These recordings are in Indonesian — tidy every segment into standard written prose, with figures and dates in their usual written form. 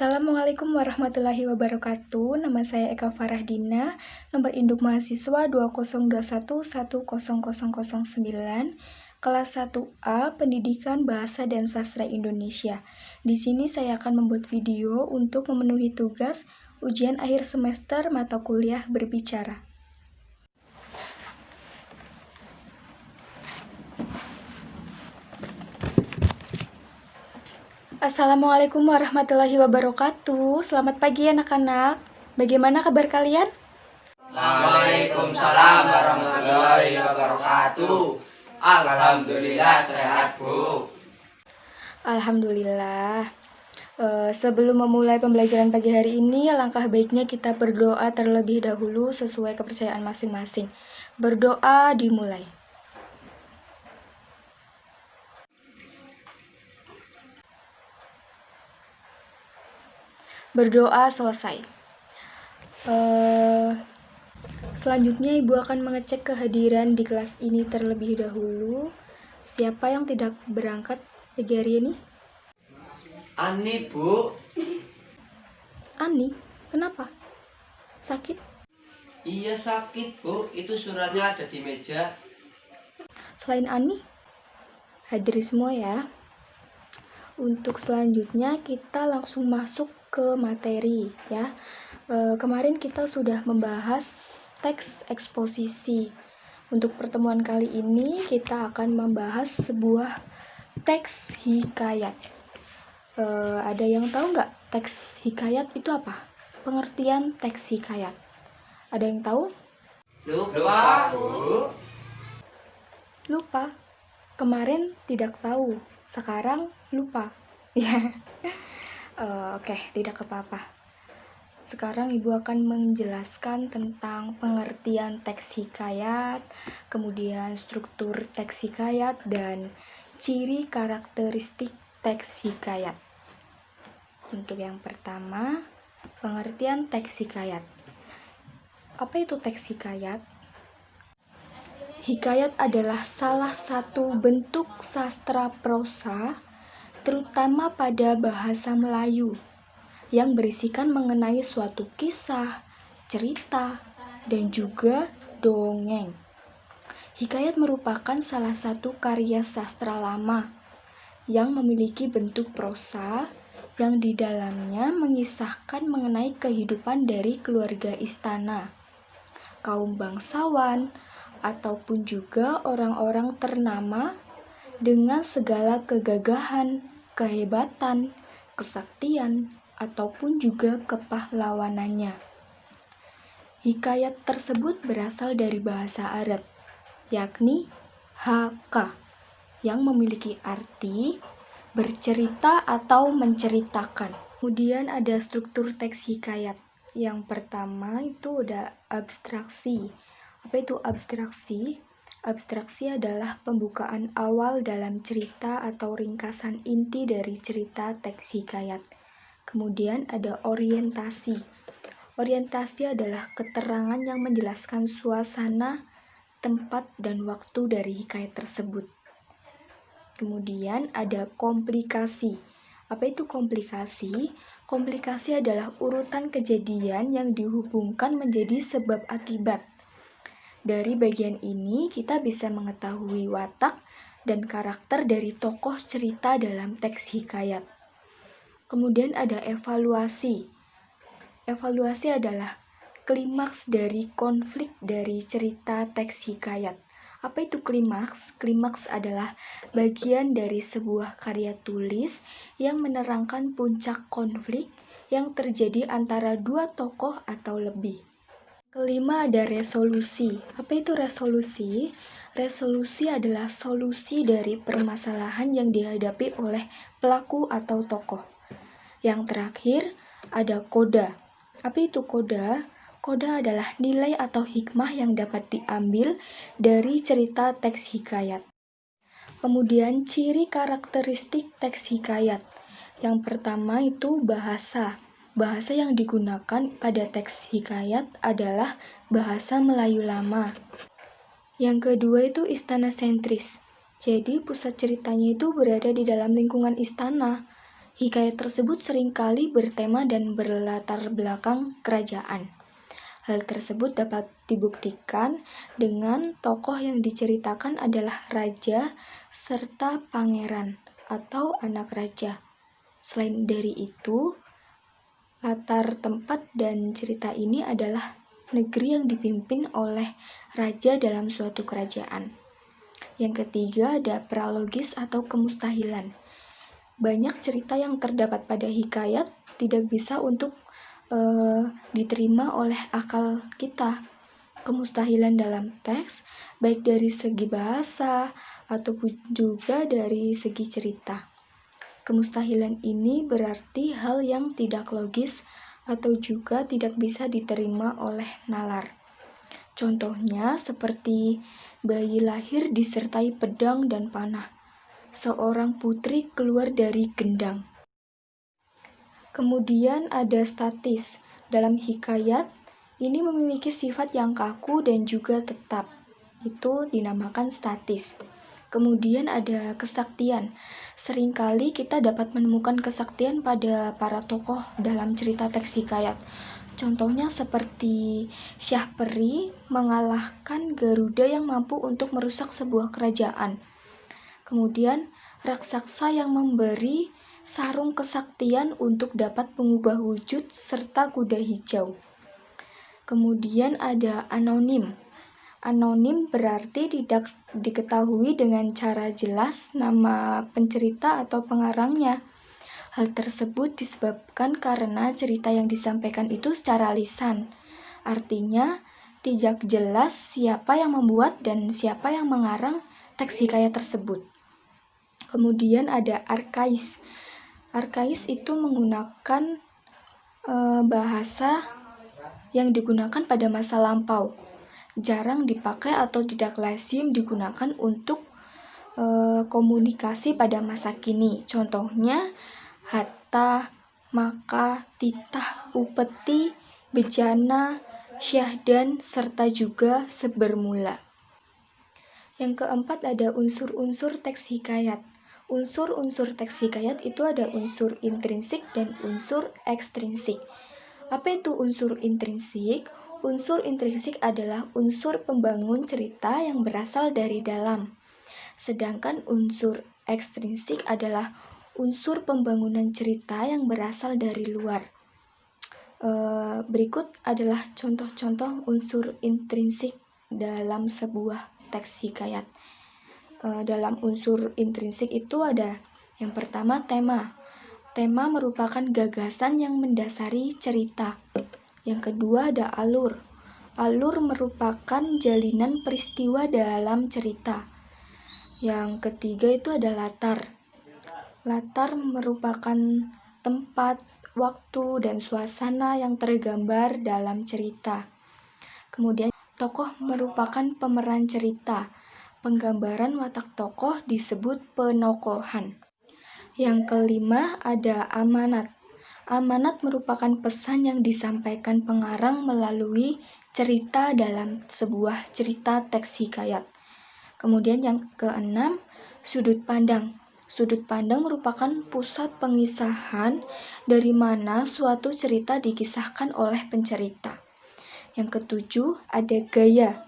Assalamualaikum warahmatullahi wabarakatuh. Nama saya Eka Farahdina, nomor induk mahasiswa 2021100009, kelas 1A Pendidikan Bahasa dan Sastra Indonesia. Di sini saya akan membuat video untuk memenuhi tugas ujian akhir semester mata kuliah berbicara. Assalamualaikum warahmatullahi wabarakatuh. Selamat pagi anak-anak. Bagaimana kabar kalian? Waalaikumsalam warahmatullahi wabarakatuh. Alhamdulillah sehat, Bu. Alhamdulillah. Sebelum memulai pembelajaran pagi hari ini, alangkah baiknya kita berdoa terlebih dahulu sesuai kepercayaan masing-masing. Berdoa dimulai. Berdoa selesai. Selanjutnya Ibu akan mengecek kehadiran di kelas ini terlebih dahulu. Siapa yang tidak berangkat pagi hari ini? Ani, Bu. Ani, kenapa? Sakit? Iya sakit, Bu. Itu suratnya ada di meja. Selain Ani, hadir semua ya. Untuk selanjutnya kita langsung masuk ke materi ya. Kemarin kita sudah membahas teks eksposisi. Untuk pertemuan kali ini kita akan membahas sebuah teks hikayat. Ada yang tahu nggak teks hikayat itu apa? Pengertian teks hikayat. Ada yang tahu? Lupa, Bu. Lupa. Kemarin tidak tahu, sekarang lupa. Ya. Oke, tidak apa-apa. Sekarang Ibu akan menjelaskan tentang pengertian teks hikayat, kemudian struktur teks hikayat, dan ciri karakteristik teks hikayat. Untuk yang pertama, pengertian teks hikayat. Apa itu teks hikayat? Hikayat adalah salah satu bentuk sastra prosa, terutama pada bahasa Melayu, yang berisikan mengenai suatu kisah, cerita, dan juga dongeng. Hikayat merupakan salah satu karya sastra lama yang memiliki bentuk prosa yang di dalamnya mengisahkan mengenai kehidupan dari keluarga istana, kaum bangsawan, ataupun juga orang-orang ternama dengan segala kegagahan, kehebatan, kesaktian, ataupun juga kepahlawanannya. Hikayat tersebut berasal dari bahasa Arab, yakni haka, yang memiliki arti bercerita atau menceritakan. Kemudian ada struktur teks hikayat. Yang pertama itu ada abstraksi. Apa itu abstraksi? Abstraksi adalah pembukaan awal dalam cerita atau ringkasan inti dari cerita teks hikayat. Kemudian ada orientasi. Orientasi adalah keterangan yang menjelaskan suasana, tempat, dan waktu dari hikayat tersebut. Kemudian ada komplikasi. Apa itu komplikasi? Komplikasi adalah urutan kejadian yang dihubungkan menjadi sebab akibat. Dari bagian ini kita bisa mengetahui watak dan karakter dari tokoh cerita dalam teks hikayat. Kemudian ada evaluasi. Evaluasi adalah klimaks dari konflik dari cerita teks hikayat. Apa itu klimaks? Klimaks adalah bagian dari sebuah karya tulis yang menerangkan puncak konflik yang terjadi antara dua tokoh atau lebih. Kelima ada resolusi. Apa itu resolusi? Resolusi adalah solusi dari permasalahan yang dihadapi oleh pelaku atau tokoh. Yang terakhir ada koda. Apa itu koda? Koda adalah nilai atau hikmah yang dapat diambil dari cerita teks hikayat. Kemudian ciri karakteristik teks hikayat. Yang pertama itu bahasa. Bahasa yang digunakan pada teks hikayat adalah bahasa Melayu lama. Yang kedua itu istana sentris. Jadi pusat ceritanya itu berada di dalam lingkungan istana. Hikayat tersebut seringkali bertema dan berlatar belakang kerajaan. Hal tersebut dapat dibuktikan dengan tokoh yang diceritakan adalah raja serta pangeran atau anak raja. Selain dari itu, latar tempat dan cerita ini adalah negeri yang dipimpin oleh raja dalam suatu kerajaan. Yang ketiga ada pralogis atau kemustahilan. Banyak cerita yang terdapat pada hikayat tidak bisa untuk diterima oleh akal kita. Kemustahilan dalam teks, baik dari segi bahasa ataupun juga dari segi cerita. Kemustahilan ini berarti hal yang tidak logis atau juga tidak bisa diterima oleh nalar. Contohnya seperti bayi lahir disertai pedang dan panah. Seorang putri keluar dari gendang. Kemudian ada statis. Dalam hikayat, ini memiliki sifat yang kaku dan juga tetap. Itu dinamakan statis. Kemudian ada kesaktian. Seringkali kita dapat menemukan kesaktian pada para tokoh dalam cerita teks hikayat. Contohnya seperti Syah Peri mengalahkan Garuda yang mampu untuk merusak sebuah kerajaan. Kemudian raksasa yang memberi sarung kesaktian untuk dapat mengubah wujud serta kuda hijau. Kemudian ada anonim. Anonim berarti tidak diketahui dengan cara jelas nama pencerita atau pengarangnya. Hal tersebut disebabkan karena cerita yang disampaikan itu secara lisan. Artinya, tidak jelas siapa yang membuat dan siapa yang mengarang teks hikayat tersebut. Kemudian ada arkais. Arkais itu menggunakan bahasa yang digunakan pada masa lampau. Jarang dipakai atau tidak lazim digunakan untuk komunikasi pada masa kini. Contohnya hatta, maka, titah, upeti, bejana, syahdan, serta juga sebermula. Yang keempat ada unsur-unsur teks hikayat. Unsur-unsur teks hikayat itu ada unsur intrinsik dan unsur ekstrinsik. Apa itu unsur intrinsik? Unsur intrinsik adalah unsur pembangun cerita yang berasal dari dalam. Sedangkan unsur ekstrinsik adalah unsur pembangunan cerita yang berasal dari luar. Berikut adalah contoh-contoh unsur intrinsik dalam sebuah teks hikayat. Dalam unsur intrinsik itu ada yang pertama tema. Tema merupakan gagasan yang mendasari cerita. Yang kedua ada alur. Alur merupakan jalinan peristiwa dalam cerita. Yang ketiga itu ada latar. Latar merupakan tempat, waktu, dan suasana yang tergambar dalam cerita. Kemudian tokoh merupakan pemeran cerita. Penggambaran watak tokoh disebut penokohan. Yang kelima ada amanat. Amanat merupakan pesan yang disampaikan pengarang melalui cerita dalam sebuah cerita teks hikayat. Kemudian yang keenam, sudut pandang. Sudut pandang merupakan pusat pengisahan dari mana suatu cerita dikisahkan oleh pencerita. Yang ketujuh, ada gaya.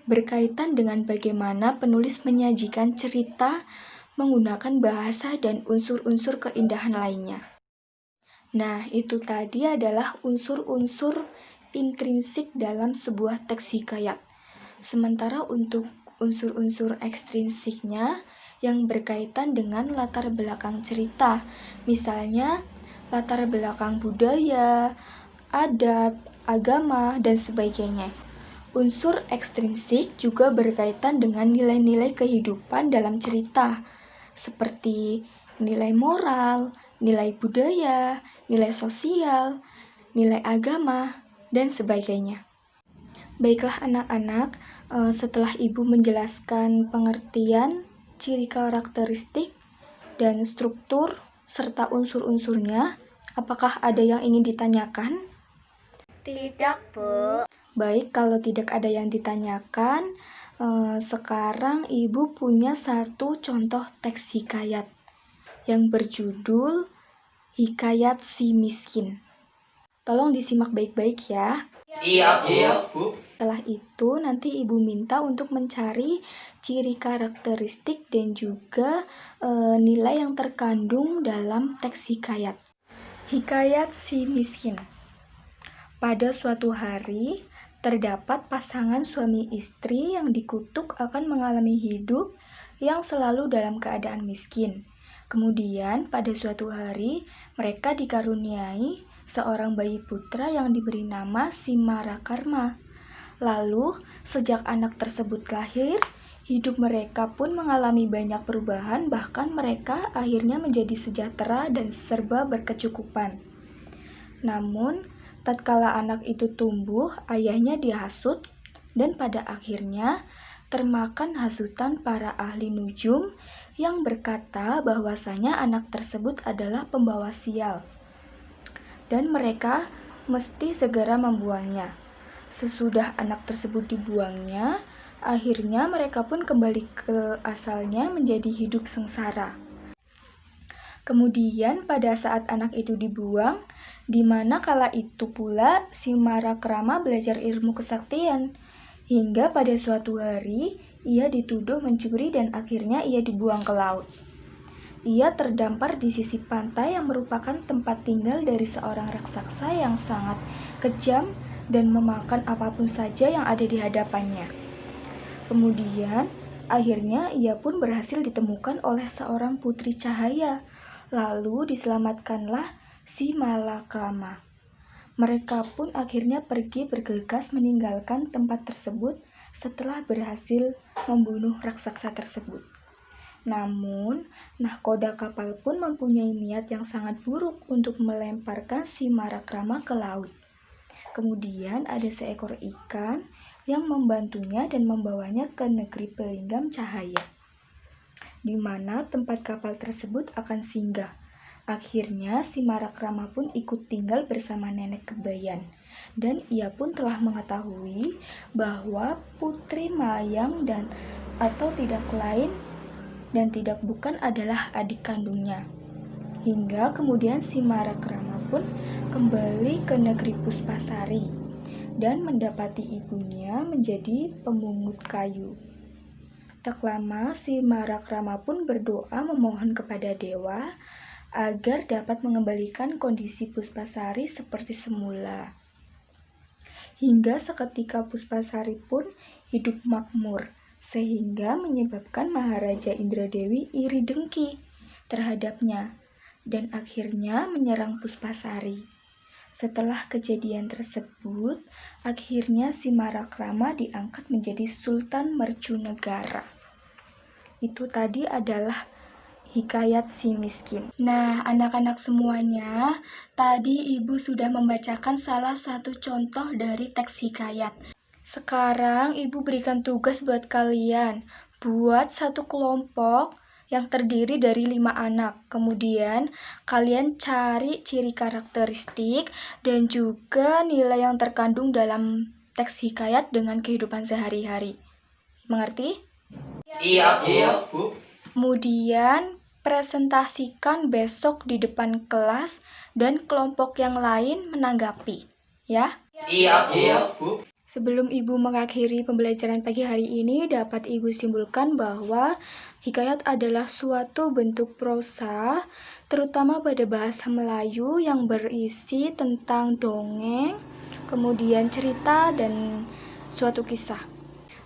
Berkaitan dengan bagaimana penulis menyajikan cerita menggunakan bahasa dan unsur-unsur keindahan lainnya. Nah, itu tadi adalah unsur-unsur intrinsik dalam sebuah teks hikayat. Sementara untuk unsur-unsur ekstrinsiknya yang berkaitan dengan latar belakang cerita, misalnya latar belakang budaya, adat, agama, dan sebagainya. Unsur ekstrinsik juga berkaitan dengan nilai-nilai kehidupan dalam cerita, seperti nilai moral, nilai budaya, nilai sosial, nilai agama, dan sebagainya. Baiklah anak-anak, setelah Ibu menjelaskan pengertian, ciri karakteristik, dan struktur, serta unsur-unsurnya, apakah ada yang ingin ditanyakan? Tidak, Bu. Baik, kalau tidak ada yang ditanyakan, sekarang Ibu punya satu contoh teks hikayat yang berjudul Hikayat si miskin. Tolong disimak baik-baik ya. Iya, Bu. Setelah itu nanti ibu minta untuk mencari ciri karakteristik dan juga nilai yang terkandung dalam teks hikayat. Hikayat si miskin. Pada suatu hari, terdapat pasangan suami istri yang dikutuk akan mengalami hidup yang selalu dalam keadaan miskin. Kemudian pada suatu hari, mereka dikaruniai seorang bayi putra yang diberi nama Simarakarma. Lalu, sejak anak tersebut lahir, hidup mereka pun mengalami banyak perubahan, bahkan mereka akhirnya menjadi sejahtera dan serba berkecukupan. Namun, tatkala anak itu tumbuh, ayahnya dihasut dan pada akhirnya termakan hasutan para ahli nujum yang berkata bahwasanya anak tersebut adalah pembawa sial dan mereka mesti segera membuangnya. Sesudah anak tersebut dibuangnya, akhirnya mereka pun kembali ke asalnya menjadi hidup sengsara. Kemudian pada saat anak itu dibuang, di mana kala itu pula Simarakrama belajar ilmu kesaktian. Hingga pada suatu hari, ia dituduh mencuri dan akhirnya ia dibuang ke laut. Ia terdampar di sisi pantai yang merupakan tempat tinggal dari seorang raksasa yang sangat kejam dan memakan apapun saja yang ada di hadapannya. Kemudian, akhirnya ia pun berhasil ditemukan oleh seorang putri cahaya. Lalu diselamatkanlah si Malakrama. Mereka pun akhirnya pergi bergegas meninggalkan tempat tersebut setelah berhasil membunuh raksasa tersebut. Namun, nahkoda kapal pun mempunyai niat yang sangat buruk untuk melemparkan si Malakrama ke laut. Kemudian ada seekor ikan yang membantunya dan membawanya ke negeri Pelinggam Cahaya, di mana tempat kapal tersebut akan singgah. Akhirnya si Malakrama pun ikut tinggal bersama nenek Kebayan, dan ia pun telah mengetahui bahwa Putri Malayang atau tidak lain dan tidak bukan adalah adik kandungnya. Hingga kemudian si Malakrama pun kembali ke negeri Puspasari dan mendapati ibunya menjadi pemungut kayu. Tak lama si Malakrama pun berdoa memohon kepada dewa agar dapat mengembalikan kondisi Puspasari seperti semula. Hingga seketika Puspasari pun hidup makmur, sehingga menyebabkan Maharaja Indradewi iri dengki terhadapnya dan akhirnya menyerang Puspasari. Setelah kejadian tersebut, akhirnya si Malakrama diangkat menjadi Sultan Mercunegara. Itu tadi adalah hikayat si miskin. Nah, anak-anak semuanya, tadi Ibu sudah membacakan salah satu contoh dari teks hikayat. Sekarang Ibu berikan tugas buat kalian, buat satu kelompok yang terdiri dari 5 anak. Kemudian kalian cari ciri karakteristik dan juga nilai yang terkandung dalam teks hikayat dengan kehidupan sehari-hari. Mengerti? Iya, Bu. Kemudian presentasikan besok di depan kelas dan kelompok yang lain menanggapi, ya. Iya, Bu. Sebelum Ibu mengakhiri pembelajaran pagi hari ini, dapat Ibu simpulkan bahwa hikayat adalah suatu bentuk prosa, terutama pada bahasa Melayu yang berisi tentang dongeng, kemudian cerita, dan suatu kisah.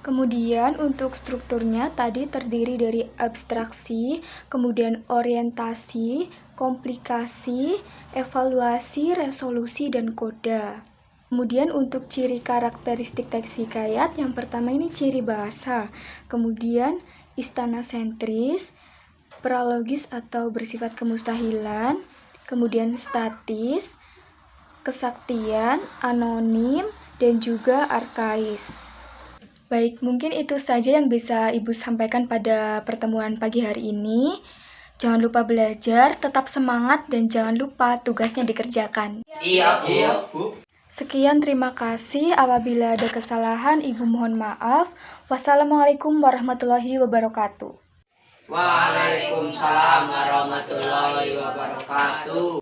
Kemudian untuk strukturnya tadi terdiri dari abstraksi, kemudian orientasi, komplikasi, evaluasi, resolusi, dan koda. Kemudian untuk ciri karakteristik teks hikayat, yang pertama ini ciri bahasa, kemudian istana sentris, pralogis atau bersifat kemustahilan, kemudian statis, kesaktian, anonim, dan juga arkais. Baik, mungkin itu saja yang bisa Ibu sampaikan pada pertemuan pagi hari ini. Jangan lupa belajar, tetap semangat, dan jangan lupa tugasnya dikerjakan. Iya, Bu. Sekian, terima kasih. Apabila ada kesalahan, Ibu mohon maaf. Wassalamualaikum warahmatullahi wabarakatuh. Waalaikumsalam warahmatullahi wabarakatuh.